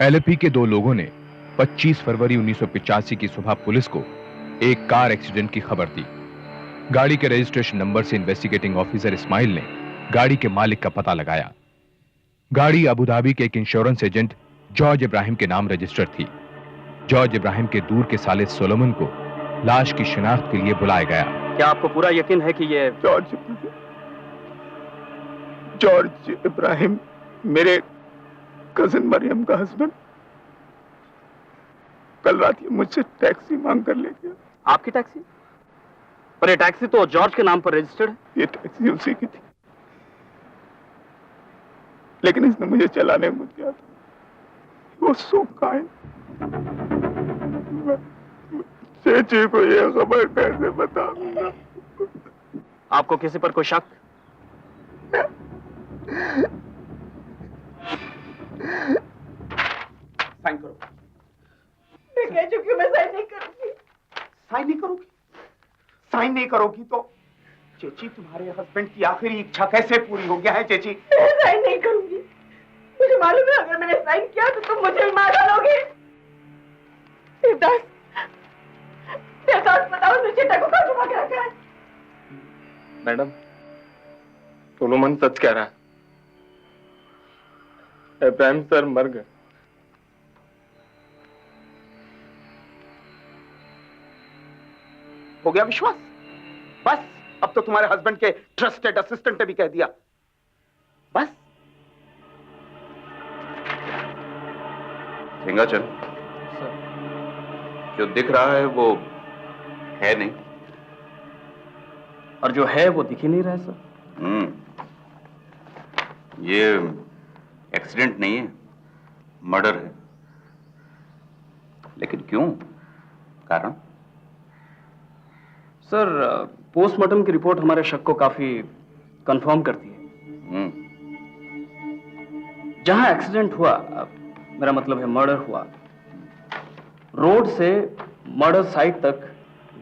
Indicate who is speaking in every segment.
Speaker 1: LAP के दो लोगों ने 25 फरवरी 1985 की सुबह पुलिस को एक कार एक्सीडेंट की खबर दी। गाड़ी के रजिस्ट्रेशन नंबर से इन्वेस्टिगेटिंग ऑफिसर इस्माइल ने गाड़ी के मालिक का पता लगाया। गाड़ी अबुधाबी के एक इंश्योरेंस एजेंट जॉर्ज इब्राहिम के नाम रजिस्टर्ड थी। जॉर्ज इब्राहिम के दूर के साले सोलोमन को लाश की शिनाख्त के लिए बुलाया गया।
Speaker 2: क्या आपको पूरा यकीन है कि ये
Speaker 3: जॉर्ज इब्राहिम मेरे कजिन मरियम का हस्बैंड कल रात ये मुझसे टैक्सी मांग कर ले गया।
Speaker 2: आपकी टैक्सी? पर ये टैक्सी तो जॉर्ज के नाम पर रजिस्टर्ड है।
Speaker 3: ये टैक्सी उसी की थी, लेकिन इसने मुझे चलाने को दिया था। वो सो काइंड। चेची को ये खबर कैसे बताऊंगा?
Speaker 2: आपको किसी पर कोई शक?
Speaker 3: साइन करो।
Speaker 4: मैं कह चुकी हूँ, मैं साइन नहीं करूंगी।
Speaker 3: साइन नहीं करोगी? साइन नहीं करोगी तो चेची तुम्हारे हस्बैंड की आखिरी इच्छा कैसे पूरी हो गया है चेची?
Speaker 4: मैं साइन नहीं करूंगी। मुझे मालूम है अगर मैंने साइन किया तो तुम मुझे मार डालोगे। देवदास, देवदास बताओ उस चिट्ठा को कहाँ छुपा के रखा है?
Speaker 3: मैडम, सोलोमन सच कह रहा है। इब्राहिम सर मर गए। हो गया विश्वास? बस अब तो तुम्हारे हस्बैंड के ट्रस्टेड असिस्टेंट ने भी कह दिया। बस
Speaker 5: सिंगाचल, जो दिख रहा है वो है नहीं,
Speaker 2: और जो है वो दिख ही नहीं रहा है सर।
Speaker 5: ये एक्सीडेंट नहीं है, मर्डर है। लेकिन क्यों? कारण?
Speaker 2: सर, पोस्टमार्टम की रिपोर्ट हमारे शक को काफी कंफर्म करती है। जहां एक्सीडेंट हुआ, मेरा मतलब है मर्डर हुआ, रोड से मर्डर साइट तक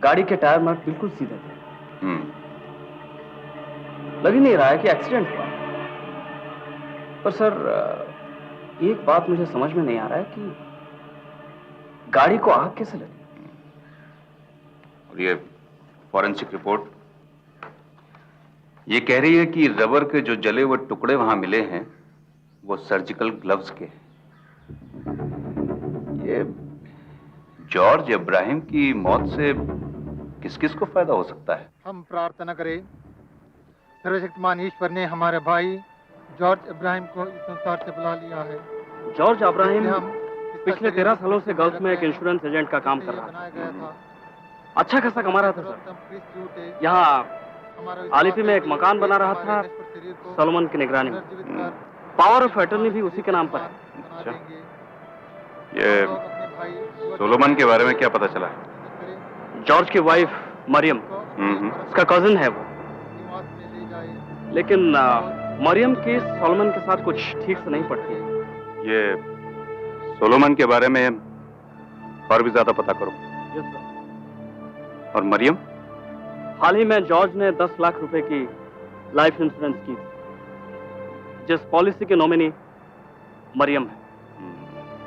Speaker 2: गाड़ी के टायर मार्क बिल्कुल सीधे थे। लग ही नहीं रहा है कि एक्सीडेंट हुआ। पर सर, एक बात मुझे समझ में नहीं आ रहा है कि गाड़ी को आग कैसे लगी?
Speaker 5: और ये फॉरेंसिक रिपोर्ट ये कह रही है कि रबर के जो जले हुए टुकड़े वहां मिले हैं वो सर्जिकल ग्लव्स के। ये जॉर्ज इब्राहिम की मौत से किस किस को फायदा हो सकता है?
Speaker 6: हम प्रार्थना करें, सर्वशक्तिमान ईश्वर ने हमारे भाई जॉर्ज इब्राहिम को इस संसार से बुला लिया है।
Speaker 2: जॉर्ज इब्राहिम पिछले 13 सालों से गल्फ में एक इंश्योरेंस एजेंट का काम कर रहा था। अच्छा खासा कमा रहा था सर। यहाँ आलिपी में एक मकान बना रहा था सोलोमन की निगरानी में। पावर ऑफ अटर्नी भी उसी के नाम पर है।
Speaker 5: अच्छा, ये सोलोमन के बारे में क्या पता चला?
Speaker 2: जॉर्ज की वाइफ मरियम, उसका कजिन है वो। लेकिन मरियम की सोलोमन के साथ कुछ ठीक से नहीं पड़ती है।
Speaker 5: ये सोलोमन के बारे में और भी ज्यादा पता करो।
Speaker 2: Yes sir.
Speaker 5: और मरियम?
Speaker 2: हाल ही में जॉर्ज ने 10 लाख रुपए की लाइफ इंश्योरेंस की थी, जिस पॉलिसी के नॉमिनी मरियम है।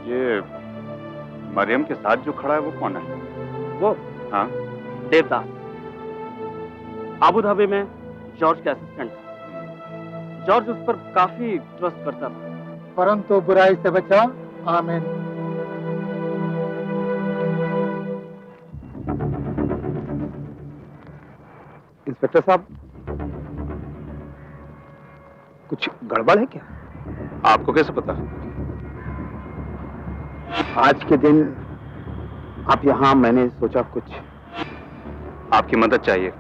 Speaker 5: ये मरियम के साथ जो खड़ा है वो कौन है?
Speaker 2: वो?
Speaker 5: हाँ,
Speaker 2: देवदास, अबू धाबी में जॉर्ज का असिस्टेंट था। जॉर्ज उस पर काफी ट्रस्ट करता था।
Speaker 6: परंतु बुराई से बचा। आमीन।
Speaker 3: इंस्पेक्टर साहब, कुछ गड़बड़ है क्या?
Speaker 5: आपको कैसे पता?
Speaker 3: आज के दिन आप यहाँ, मैंने सोचा कुछ
Speaker 5: आपकी मदद चाहिए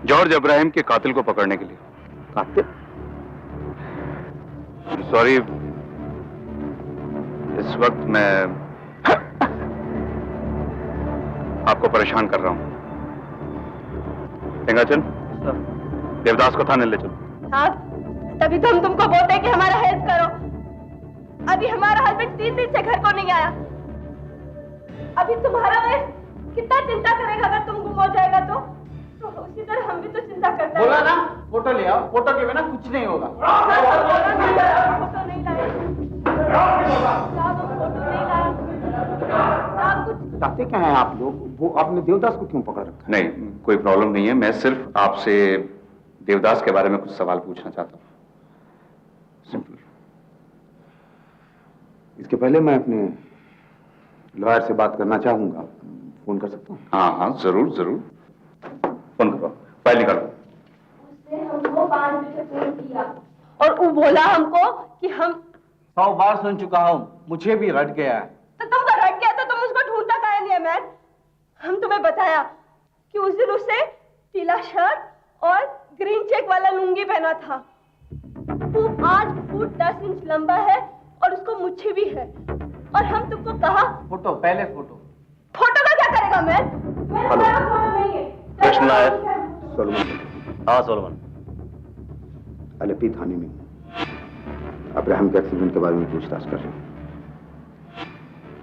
Speaker 5: जॉर्ज इब्राहिम के कातिल को पकड़ने के लिए।
Speaker 3: कातिल?
Speaker 5: सॉरी, इस वक्त मैं आपको परेशान कर रहा हूं। सिंगाचल, देवदास को थाने ले चलो।
Speaker 4: हाँ, तभी तो हम तुमको बोलते हैं कि हमारा हेल्प करो। अभी हमारा हस्बैंड 3 दिन से घर को नहीं आया। अभी तुम्हारा वे कितना चिंता करेगा अगर तुम गुम हो जाएगा तो उसी तरह हम भी तो चिंता करते हैं।
Speaker 3: बोला ना, फोटो ले आओ। फोटो के बिना कुछ नहीं होगा।
Speaker 4: फोटो नहीं लाए।
Speaker 3: चाहते क्या हैं आप लोग? वो आपने देवदास को क्यों पकड़ रखा है?
Speaker 5: नहीं, कोई प्रॉब्लम नहीं है। मैं सिर्फ आपसे देवदास के बारे में कुछ सवाल पूछना चाहता हूँ, सिंपल।
Speaker 3: इसके पहले मैं अपने लॉयर से बात करना चाहूंगा, फोन कर सकता हूँ?
Speaker 5: हाँ हाँ, जरूर जरूर, फोन करो, फाइल निकालो।
Speaker 4: उसने हमको 5 बजे फोन किया और वो बोला हमको कि हम
Speaker 7: 100 बार सुन चुका हूँ, मुझे भी रट गया है।
Speaker 4: तो तुमको रट गया तो तुम उसको ढूंढता काहे नहीं है मैन? हम तुम्हें बताया कि उस दिन उसे पीला शर्ट और ग्रीन चेक वाला लुंगी पहना था। वो 8 फुट 10 इंच लंबा है और उसको मुच्छी भी है। और हम तुमको कहा
Speaker 7: फोटो, पहले फोटो।
Speaker 4: फोटो का क्या करेगा मैन?
Speaker 3: हेलो।
Speaker 4: फोटो नहीं है।
Speaker 2: कृष्ण नायर।
Speaker 3: सोलोमन।
Speaker 2: हाँ सोलोमन।
Speaker 3: एलएपी थाने में हूं। अब्राहम के एक्सीडेंट के बारे में पूछताछ कर रहे हैं।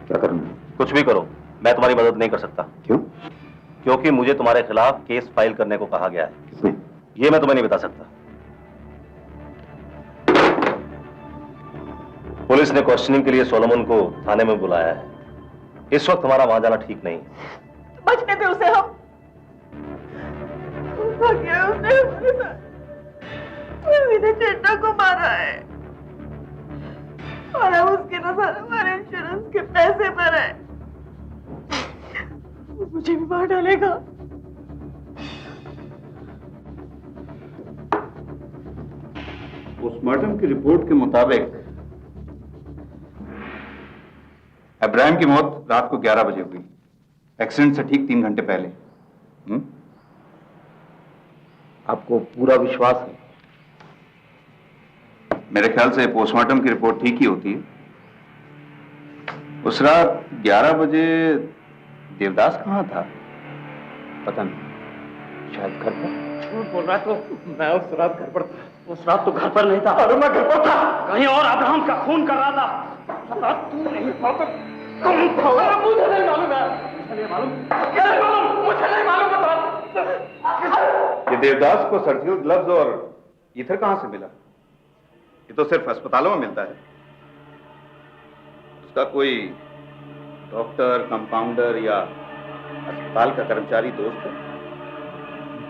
Speaker 3: क्या करना है?
Speaker 2: कुछ भी करो, मैं तुम्हारी मदद नहीं कर सकता।
Speaker 3: क्यों?
Speaker 2: क्योंकि मुझे तुम्हारे खिलाफ केस फाइल करने को कहा गया है।
Speaker 3: किसने?
Speaker 2: ये मैं तुम्हें नहीं बता सकता। पुलिस ने क्वेश्चनिंग के लिए सोलोमन को थाने में बुलाया है। इस वक्त हमारा वहां जाना ठीक नहीं।
Speaker 4: बचने दे उसे हम। भाग्य उसने हमारे साथ। मैंने चेट्टा को मारा है और अब उसके नजर हमारे इंश्योरेंस के पैसे पर है। वो मुझे भी मार डालेगा।
Speaker 5: पोस्टमार्टम की रिपोर्ट के मुताबिक अब्राहम की मौत रात को 11 बजे हुई, एक्सीडेंट से ठीक 3 घंटे पहले।
Speaker 3: आपको पूरा विश्वास है?
Speaker 5: मेरे ख्याल से पोस्टमार्टम की रिपोर्ट ठीक ही होती है। उस रात 11 बजे देवदास कहाँ था?
Speaker 3: पता नहीं, शायद घर पर।
Speaker 2: झूठ बोल रहा है तो मैं उस रात घर पर था। उस रात तो घर पर नहीं था। अरे मैं घर पर था, कहीं और अब्राहम का खून कर रहा था। तू नहीं था तो कौन था? मुझे नहीं मालूम है। मुझे नहीं मालूम, मुझे नहीं मालूम।
Speaker 5: ये देवदास को सर्जिकल ग्लव्स और ईथर कहां से मिला? ये तो सिर्फ अस्पतालों में मिलता है। उसका कोई डॉक्टर, कंपाउंडर या अस्पताल का कर्मचारी दोस्त है?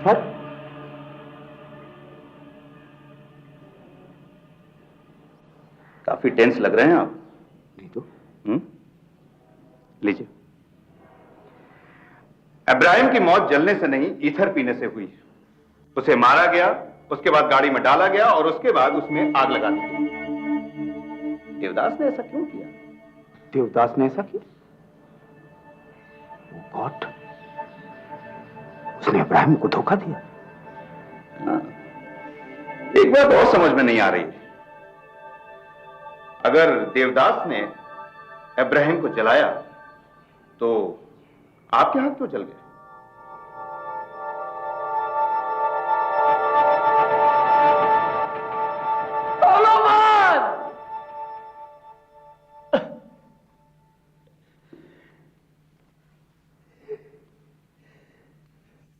Speaker 3: सर,
Speaker 5: काफी टेंस लग रहे हैं आप।
Speaker 3: नहीं तो।
Speaker 5: लीजिए। अब्राहम की मौत जलने से नहीं, ईथर पीने से हुई। उसे मारा गया, उसके बाद गाड़ी में डाला गया और उसके बाद उसमें आग लगा दी गई। देवदास ने ऐसा क्यों किया?
Speaker 3: देवदास ने ऐसा किया? गॉड, उसने अब्राहम को धोखा दिया।
Speaker 5: हाँ। एक बात और समझ में नहीं आ रही। अगर देवदास ने अब्राहम को जलाया तो आपके हाथ क्यों जल गए?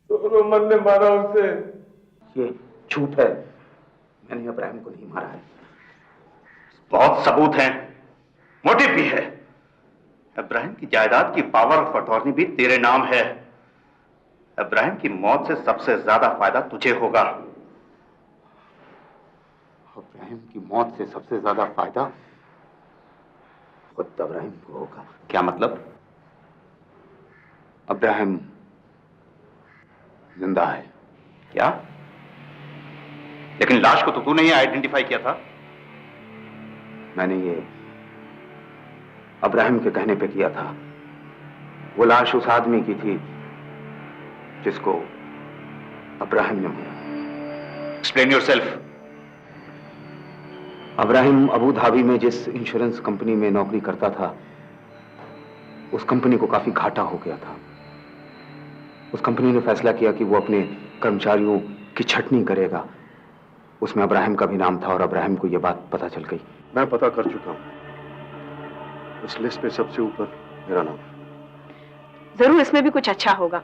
Speaker 7: सोलोमन ने मारा उसे।
Speaker 3: ये झूठ है, मैंने अब्राहम को नहीं मारा है।
Speaker 5: बहुत सबूत हैं, मोटिव भी है। अब्राहम की जायदाद की पावर ऑफ अटॉर्नी भी तेरे नाम है। अब्राहम की मौत से सबसे ज्यादा फायदा तुझे होगा।
Speaker 3: अब्राहम की मौत से सबसे ज्यादा फायदा खुद अब्राहम को होगा।
Speaker 5: क्या मतलब?
Speaker 3: अब्राहम जिंदा है।
Speaker 5: क्या? लेकिन लाश को तो तूने ही आइडेंटिफाई किया था।
Speaker 3: मैंने ये अब्राहम के कहने पे किया था। वो लाश उस आदमी की थी जिसको अब्राहम ने मारा।
Speaker 5: Explain yourself.
Speaker 3: Abraham Abu Dhabi में जिस इंश्योरेंस कंपनी में नौकरी करता था, उस कंपनी को काफी घाटा हो गया था। उस कंपनी ने फैसला किया कि वो अपने कर्मचारियों की छटनी करेगा। उसमें अब्राहम का भी नाम था और अब्राहम को यह बात पता चल गई।
Speaker 8: मैं पता कर चुका हूं, उस लिस्ट पे सबसे ऊपर मेरा नाम है।
Speaker 9: जरूर इसमें भी कुछ अच्छा होगा।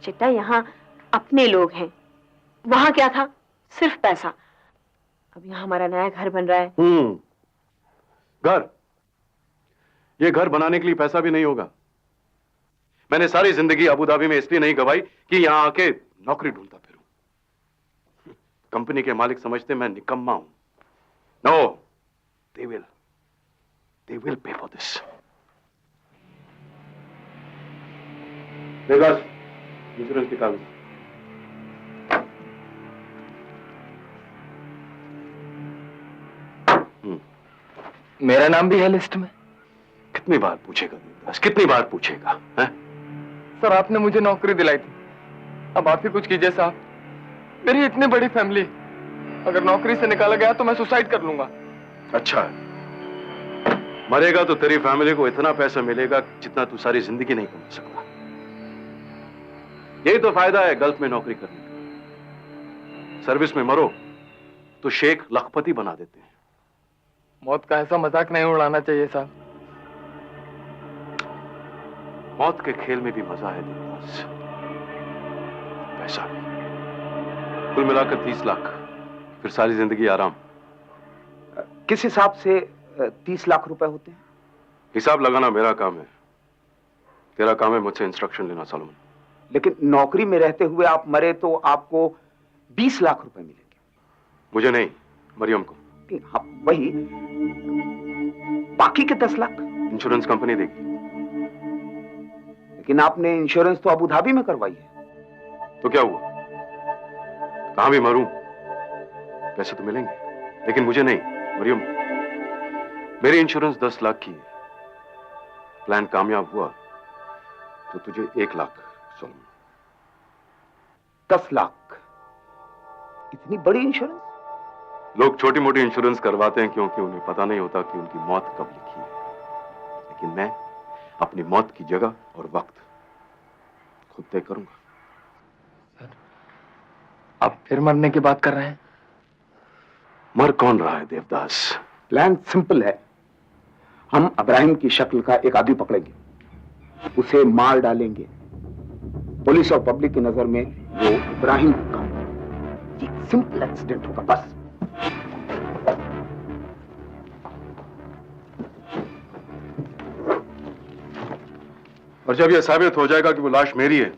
Speaker 9: चिट्टा, यहाँ अपने लोग हैं, वहां क्या था? सिर्फ पैसा। अब यहाँ हमारा नया घर बन रहा है।
Speaker 8: घर? ये घर बनाने के लिए पैसा भी नहीं होगा। मैंने सारी जिंदगी अबू धाबी में इसलिए नहीं गवाई कि यहां आके नौकरी ढूंढता फिरूं। कंपनी के मालिक समझते मैं निकम्मा हूं। No, they will pay for this. Devdas, insurance के कागज।
Speaker 1: मेरा नाम भी है लिस्ट में।
Speaker 8: कितनी बार पूछेगा देवदास, कितनी बार पूछेगा? हैं?
Speaker 1: सर, आपने मुझे नौकरी दिलाई थी, अब आप ही कुछ कीजिए साहब। मेरी इतनी बड़ी फैमिली, अगर नौकरी से निकाला गया तो मैं सुसाइड कर लूंगा।
Speaker 8: अच्छा है, मरेगा तो तेरी फैमिली को इतना पैसा मिलेगा जितना तू सारी जिंदगी नहीं कमा सकता। यही तो फायदा है गल्फ में नौकरी करने का। सर्विस में मरो तो शेख लखपति बना देते हैं।
Speaker 1: मौत का ऐसा मजाक नहीं उड़ाना चाहिए साहब।
Speaker 8: मौत के खेल में भी मजा है देवदास, पैसा भी। कुल मिलाकर 30 लाख, फिर सारी जिंदगी आराम।
Speaker 3: किस हिसाब से 30 लाख रुपए होते हैं?
Speaker 8: हिसाब लगाना मेरा काम है, तेरा काम है मुझसे इंस्ट्रक्शन लेना सॉलोमन।
Speaker 3: लेकिन नौकरी में रहते हुए आप मरे तो आपको 20 लाख रुपए मिलेंगे।
Speaker 8: मुझे नहीं, मरियम को।
Speaker 3: हाँ, वही बाकी के 10 लाख
Speaker 8: इंश्योरेंस कंपनी देगी।
Speaker 3: लेकिन आपने इंश्योरेंस तो अबू धाबी में करवाई है।
Speaker 8: तो क्या हुआ, कहां भी मरूं पैसे तो मिलेंगे, लेकिन मुझे नहीं। मरियम, मेरी इंश्योरेंस 10 लाख की है। प्लान कामयाब हुआ तो तुझे 1 लाख। सॉलोमन,
Speaker 3: 10 लाख? इतनी बड़ी इंश्योरेंस?
Speaker 8: लोग छोटी मोटी इंश्योरेंस करवाते हैं क्योंकि उन्हें पता नहीं होता कि उनकी मौत कब लिखी है। लेकिन मैं अपनी मौत की जगह और वक्त खुद तय करूंगा।
Speaker 1: सर, आप फिर मरने की बात कर रहे हैं?
Speaker 8: मर कौन रहा है देवदास?
Speaker 3: प्लान सिंपल है। हम इब्राहिम की शक्ल का एक आदमी पकड़ेंगे, उसे मार डालेंगे। पुलिस और पब्लिक की नजर में वो इब्राहिम होगा। एक सिंपल एक्सीडेंट होगा बस।
Speaker 8: और जब यह साबित हो जाएगा कि वो लाश मेरी है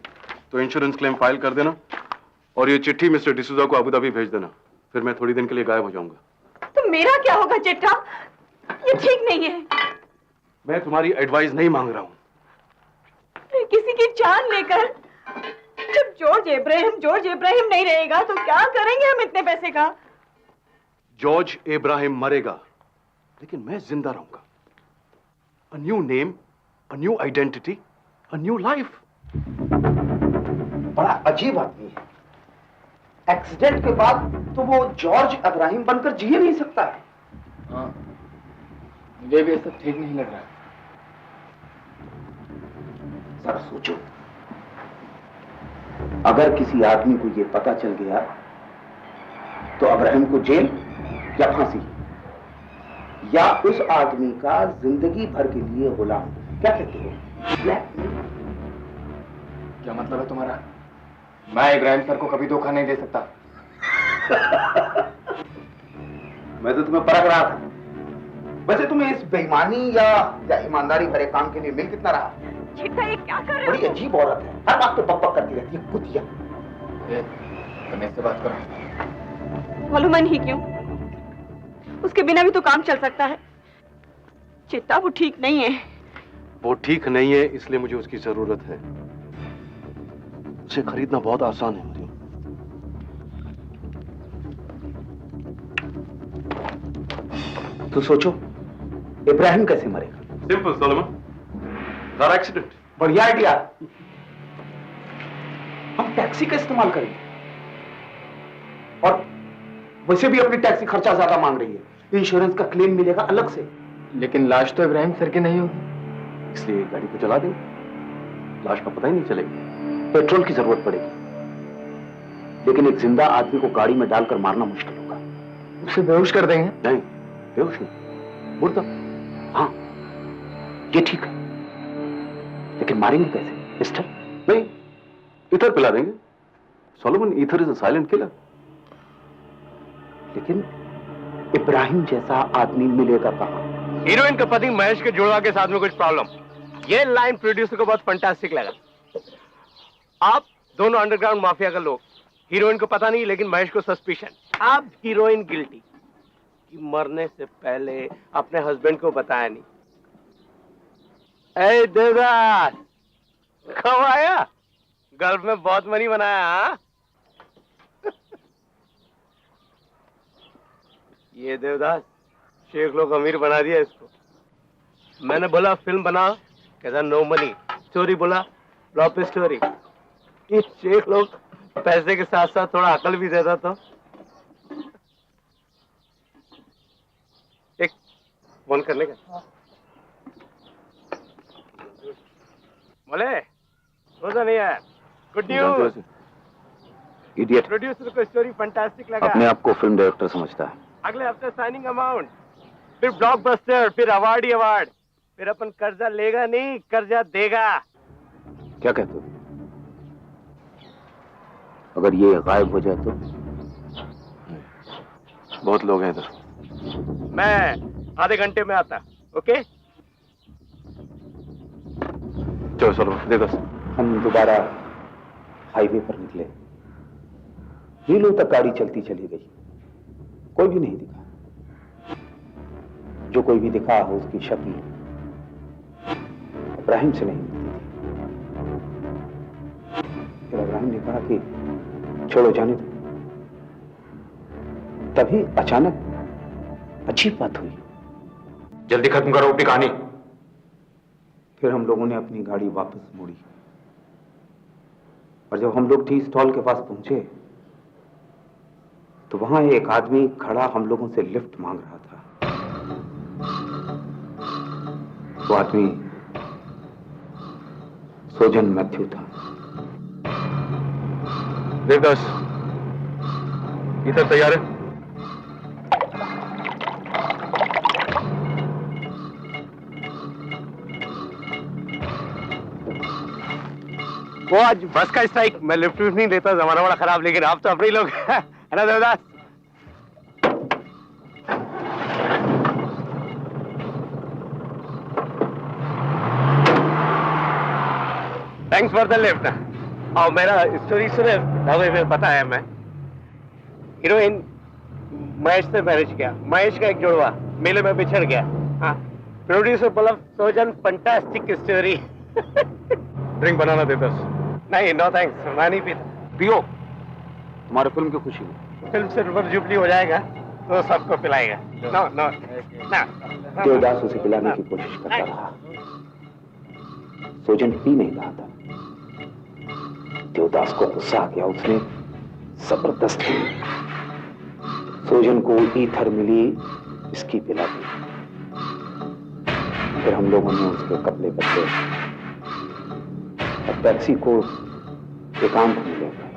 Speaker 8: तो इंश्योरेंस क्लेम फाइल कर देना और ये चिट्ठी मिस्टर डिसूजा को अबू धाबी भेज देना। फिर मैं थोड़ी दिन के लिए गायब हो जाऊंगा।
Speaker 4: तो मेरा क्या होगा चिट्ठा? ये ठीक नहीं है।
Speaker 8: मैं तुम्हारी एडवाइस नहीं मांग रहा हूं।
Speaker 4: किसी की जान लेकर, जब जॉर्ज इब्राहिम नहीं रहेगा तो क्या करेंगे हम इतने पैसे का?
Speaker 8: जॉर्ज इब्राहिम मरेगा लेकिन मैं जिंदा रहूंगा। A new name, a new identity, a new life.
Speaker 3: बड़ा अजीब आदमी है। एक्सीडेंट के बाद तो वो जॉर्ज इब्राहिम बनकर जी नहीं सकता है।
Speaker 1: हाँ, मुझे भी ऐसा ठीक नहीं लग रहा।
Speaker 3: जरा सोचो, अगर किसी आदमी को ये पता चल गया तो इब्राहिम को जेल या फांसी, या उस आदमी का जिंदगी भर के लिए गुलाम। क्या कहते हो?
Speaker 1: क्या मतलब है तुम्हारा? मैं इब्राहिम सर को कभी धोखा नहीं दे सकता।
Speaker 3: मैं तो तुम्हें परख रहा था। वैसे तुम्हें इस बेईमानी या ईमानदारी भरे काम के लिए मिल कितना रहा?
Speaker 4: चिट्ठा, ये क्या कर रहे हो?
Speaker 3: बड़ी अजीब औरत है, हर बात तो बक करती रहती है, कुतिया।
Speaker 1: मैं इससे बात करो।
Speaker 4: मालूमन ही क्यों? उसके बिना भी तो काम चल सकता है। चिट्टा, वो ठीक नहीं है।
Speaker 8: वो ठीक नहीं है इसलिए मुझे उसकी जरूरत है। उसे खरीदना बहुत आसान है मरियम।
Speaker 3: तो सोचो, इब्राहिम कैसे मरेगा?
Speaker 8: Simple Solomon, car accident.
Speaker 3: बढ़िया आइडिया। हम टैक्सी का इस्तेमाल करेंगे, और वैसे भी अपनी टैक्सी खर्चा ज्यादा मांग रही है। इंश्योरेंस का क्लेम मिलेगा अलग से।
Speaker 1: लेकिन लाश तो इब्राहिम सर की नहीं होगी।
Speaker 8: इसलिए गाड़ी को चला देंगे, लाश का पता ही नहीं चलेगा।
Speaker 3: पेट्रोल की जरूरत पड़ेगी, लेकिन एक जिंदा आदमी को गाड़ी में डालकर मारना मुश्किल होगा।
Speaker 1: उसे बेहोश कर देंगे?
Speaker 8: नहीं, बेहोश नहीं, मुर्दा।
Speaker 3: हाँ, ये ठीक है, लेकिन मारेंगे कैसे मिस्टर?
Speaker 8: नहीं, इथर पिला देंगे। Solomon, ether is a silent killer.
Speaker 3: लेकिन इब्राहिम जैसा आदमी मिलेगा कहां?
Speaker 1: हीरोइन के पति महेश के जुड़वा के साथ में कुछ प्रॉब्लम।
Speaker 10: ये लाइन प्रोड्यूसर को बहुत फंटास्टिक लगा। आप दोनों अंडरग्राउंड माफिया का लोग, हीरोइन को पता नहीं लेकिन महेश को सस्पिशन। आप हीरोइन गिल्टी कि मरने से पहले अपने हस्बैंड को बताया नहीं। ए देवदास, कब आया? गल्फ में बहुत मनी बनाया। हाँ? ये देवदास शेख लोग अमीर बना दिया इसको। मैंने बोला फिल्म बनाओ, कहता नो मनी। स्टोरी बोला फ्लॉप स्टोरी। ये शेख लोग पैसे के साथ साथ थोड़ा अकल भी देता तो। एक फोन करने का बोले रोजा नहीं आया। Good news,
Speaker 3: idiot.
Speaker 10: प्रोड्यूसर को स्टोरी फंटास्टिक लगा।
Speaker 3: अपने आप को फिल्म डायरेक्टर समझता है।
Speaker 10: अगले हफ्ते साइनिंग अमाउंट, फिर ब्लॉकबस्टर, फिर अवार्ड ही अवार्ड, फिर अपन कर्जा लेगा नहीं कर्जा देगा।
Speaker 3: क्या कहते हो? अगर ये गायब हो जाए तो?
Speaker 8: बहुत लोग हैं इधर।
Speaker 10: मैं आधे घंटे में आता। ओके
Speaker 8: चलो दे दस।
Speaker 3: हम दोबारा हाईवे पर निकले। मीलों तक गाड़ी चलती चली गई, कोई भी नहीं दिखा। जो कोई भी दिखा हो उसकी शक्ल इब्राहिम से नहीं मिलती थी। फिर इब्राहिम ने कहा कि छोड़ो जाने दो। तभी अचानक अजीब बात हुई।
Speaker 8: जल्दी खत्म करो अपनी कहानी।
Speaker 3: फिर हम लोगों ने अपनी गाड़ी वापस मोड़ी और जब हम लोग टी स्टॉल के पास पहुंचे तो वहां एक आदमी खड़ा हम लोगों से लिफ्ट मांग रहा था। वो आदमी सोजन मैथ्यू था।
Speaker 8: देवदास, इधर तैयार है?
Speaker 10: वो आज बस का स्ट्राइक, मैं लिफ्ट नहीं देता, जमाना बड़ा खराब, लेकिन आप तो अपने लोग है ना Devdas. Thanks for the lift. और मेरा स्टोरी सुने, में पता है मैं हीरोइन महेश से मैरिज किया। महेश का एक जुड़वा मेले में बिछड़ गया। हाँ, प्रोड्यूसर बोला सोजन फंटास्टिक स्टोरी।
Speaker 8: ड्रिंक बनाना देता।
Speaker 10: नहीं नो थैंक्स, मैं नहीं पीता।
Speaker 3: पियो, तुम्हारे फिल्म की खुशी में।
Speaker 10: फिल्म सिल्वर जुबली हो जाएगा तो सबको पिलाएगा। नो नो ना।
Speaker 3: देवदास उसे पिलाने की कोशिश करता रहा। सोजन पी नहीं रहा था। देवदास को गुस्सा आ गया। उसने जबरदस्ती सोजन को ईथर मिली इसकी पिला दी। फिर हम लोगों ने उसके कपड़े बदले और टैक्सी को एकांत में ले गए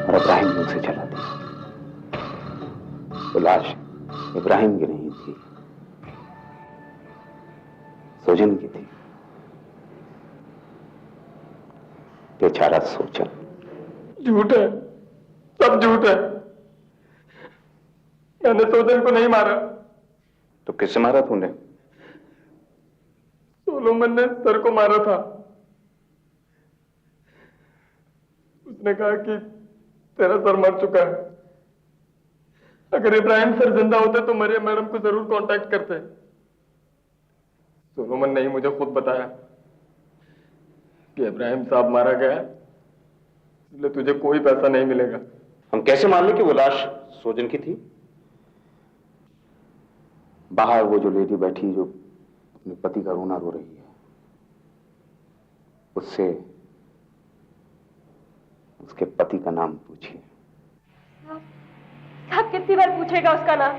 Speaker 3: और इब्राहिम ने उसे चला दिया। वो लाश इब्राहिम की नहीं थी, सोजन की थी। बेचारा सोजन।
Speaker 11: झूठ है, सब झूठ है। मैंने सोजन को नहीं मारा।
Speaker 3: तो किससे मारा तूने?
Speaker 11: सोलोमन ने सर को मारा था। उसने कहा कि तेरा सर मर चुका है। अगर इब्राहिम सर जिंदा होते तो मरियम मैडम को जरूर कांटेक्ट करते। सोलोमन ने ही मुझे खुद बताया कि इब्राहिम साहब मारा गया है, इसलिए तुझे कोई पैसा नहीं मिलेगा।
Speaker 3: हम कैसे मान लें कि वो लाश सोजन की थी? बाहर वो जो लेडी बैठी जो अपने पति का रोना रो रही है, उससे उसके पति का नाम पूछिए।
Speaker 4: साहब कितनी बार पूछेगा उसका नाम?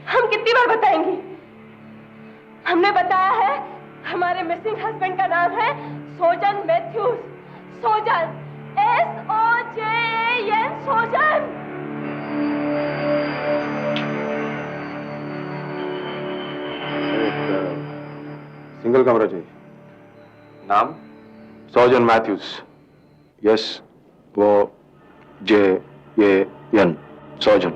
Speaker 4: हम कितनी बार बताएंगे? हमने बताया है हमारे मिसिंग हस्बैंड का नाम है सोजन मैथ्यूज। सोजन, SOJN, सोजन।
Speaker 8: सिंगल कमरा चाहिए।
Speaker 3: नाम?
Speaker 8: सोजन मैथ्यूज। यस, वो JAN, सोजन।